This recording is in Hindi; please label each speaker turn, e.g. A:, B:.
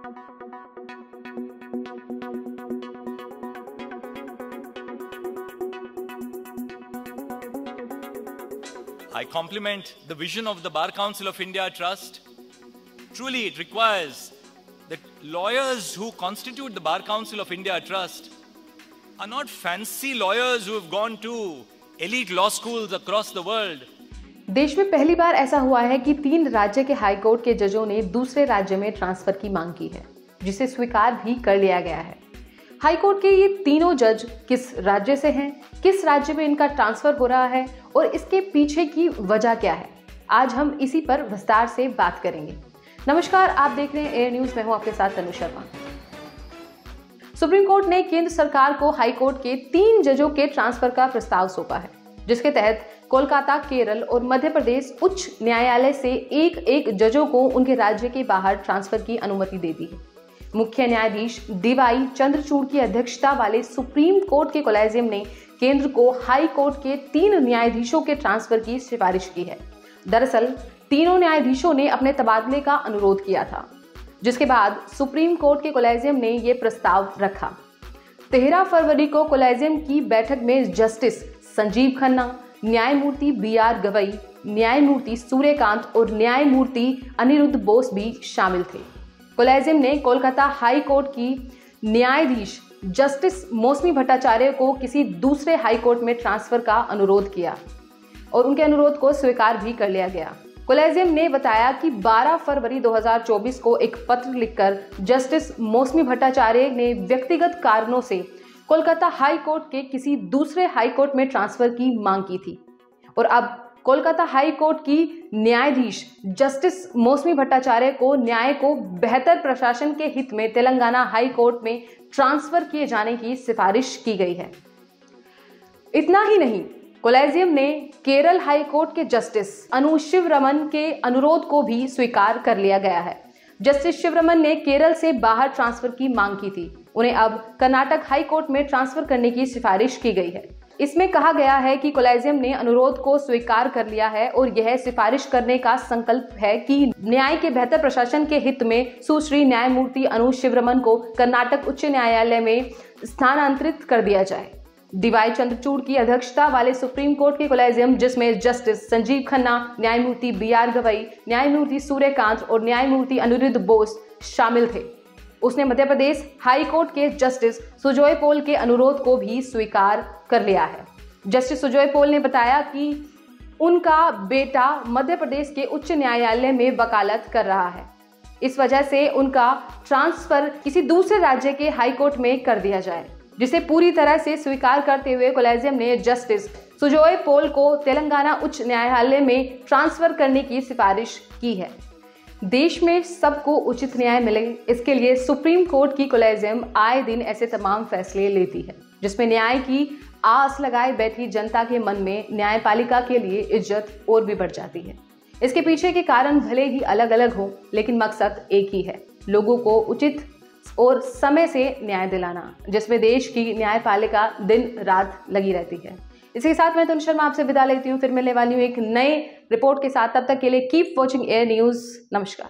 A: I compliment the vision of the Bar Council of India Trust. Truly, it requires that lawyers who constitute the Bar Council of India Trust are not fancy lawyers who have gone to elite law schools across the world.
B: देश में पहली बार ऐसा हुआ है कि 3 राज्य के हाई कोर्ट के जजों ने दूसरे राज्य में ट्रांसफर की मांग की है, जिसे स्वीकार भी कर लिया गया है। हाई कोर्ट के ये तीनों जज किस राज्य से हैं, किस राज्य में इनका ट्रांसफर हो रहा है और इसके पीछे की वजह क्या है, आज हम इसी पर विस्तार से बात करेंगे। नमस्कार, आप देख रहे हैं एयर न्यूज। मैं हूं आपके साथ तनु शर्मा। सुप्रीम कोर्ट ने केंद्र सरकार को हाई कोर्ट के 3 जजों के ट्रांसफर का प्रस्ताव सौंपा है, जिसके तहत कोलकाता, केरल और मध्य प्रदेश उच्च न्यायालय से एक जजों को उनके राज्य के बाहर ट्रांसफर की अनुमति दे दी है। मुख्य न्यायाधीश डीवाई चंद्रचूड़ की अध्यक्षता वाले सुप्रीम कोर्ट के कोलेजियम ने केंद्र को हाई कोर्ट के 3 न्यायाधीशों के ट्रांसफर की सिफारिश की है। दरअसल तीनों न्यायाधीशों ने अपने तबादले का अनुरोध किया था, जिसके बाद सुप्रीम कोर्ट के कोलेजियम ने यह प्रस्ताव रखा। 13 फरवरी को कोलेजियम की बैठक में जस्टिस संजीव खन्ना, न्यायमूर्ति BR गवई, न्यायमूर्ति सूर्यकांत और न्यायमूर्ति अनिरुद्ध बोस भी शामिल थे। कोलेजियम ने कोलकाता हाई कोर्ट की न्यायाधीश जस्टिस मौसमी भट्टाचार्य को किसी दूसरे हाई कोर्ट में ट्रांसफर का अनुरोध किया और उनके अनुरोध को स्वीकार भी कर लिया गया। कोलेजियम ने बताया कि 12 फरवरी 2024 को एक पत्र लिखकर जस्टिस मौसमी भट्टाचार्य ने व्यक्तिगत कारणों से कोलकाता हाई कोर्ट के किसी दूसरे हाई कोर्ट में ट्रांसफर की मांग की थी और अब कोलकाता हाई कोर्ट की न्यायाधीश जस्टिस मौसमी भट्टाचार्य को न्याय को बेहतर प्रशासन के हित में तेलंगाना हाई कोर्ट में ट्रांसफर किए जाने की सिफारिश की गई है। इतना ही नहीं, कोलेजियम ने केरल हाई कोर्ट के जस्टिस अनु शिवरमन के अनुरोध को भी स्वीकार कर लिया गया है। जस्टिस शिवरमन ने केरल से बाहर ट्रांसफर की मांग की थी, उन्हें अब कर्नाटक हाई कोर्ट में ट्रांसफर करने की सिफारिश की गई है। इसमें कहा गया है कि कोलेजियम ने अनुरोध को स्वीकार कर लिया है और यह सिफारिश करने का संकल्प है कि न्याय के बेहतर प्रशासन के हित में सुश्री न्यायमूर्ति अनु शिवरमन को कर्नाटक उच्च न्यायालय में स्थानांतरित कर दिया जाए। डीवाई चंद्रचूड़ की अध्यक्षता वाले सुप्रीम कोर्ट के कोलेजियम, जिसमें जस्टिस संजीव खन्ना, न्यायमूर्ति BR गवई, न्यायमूर्ति सूर्यकांत और न्यायमूर्ति अनिरुद्ध बोस शामिल थे, उसने मध्य प्रदेश हाई कोर्ट के जस्टिस सुजॉय पॉल के अनुरोध को भी स्वीकार कर लिया है। जस्टिस सुजॉय पॉल ने बताया कि उनका बेटा मध्य प्रदेश के उच्च न्यायालय में वकालत कर रहा है, इस वजह से उनका ट्रांसफर किसी दूसरे राज्य के हाई कोर्ट में कर दिया जाए, जिसे पूरी तरह से स्वीकार करते हुए कोलेजियम ने जस्टिस सुजॉय पॉल को तेलंगाना उच्च न्यायालय में ट्रांसफर करने की सिफारिश की है। देश में सबको उचित न्याय मिले, इसके लिए सुप्रीम कोर्ट की कोलेजियम आए दिन ऐसे तमाम फैसले लेती है, जिसमें न्याय की आस लगाए बैठी जनता के मन में न्यायपालिका के लिए इज्जत और भी बढ़ जाती है। इसके पीछे के कारण भले ही अलग अलग हों, लेकिन मकसद एक ही है, लोगों को उचित और समय से न्याय दिलाना, जिसमें देश की न्यायपालिका दिन रात लगी रहती है। इसके साथ मैं तनु शर्मा आपसे विदा लेती हूँ। फिर मिलने वाली हूँ एक नए रिपोर्ट के साथ। तब तक के लिए कीप वॉचिंग एयर न्यूज। नमस्कार।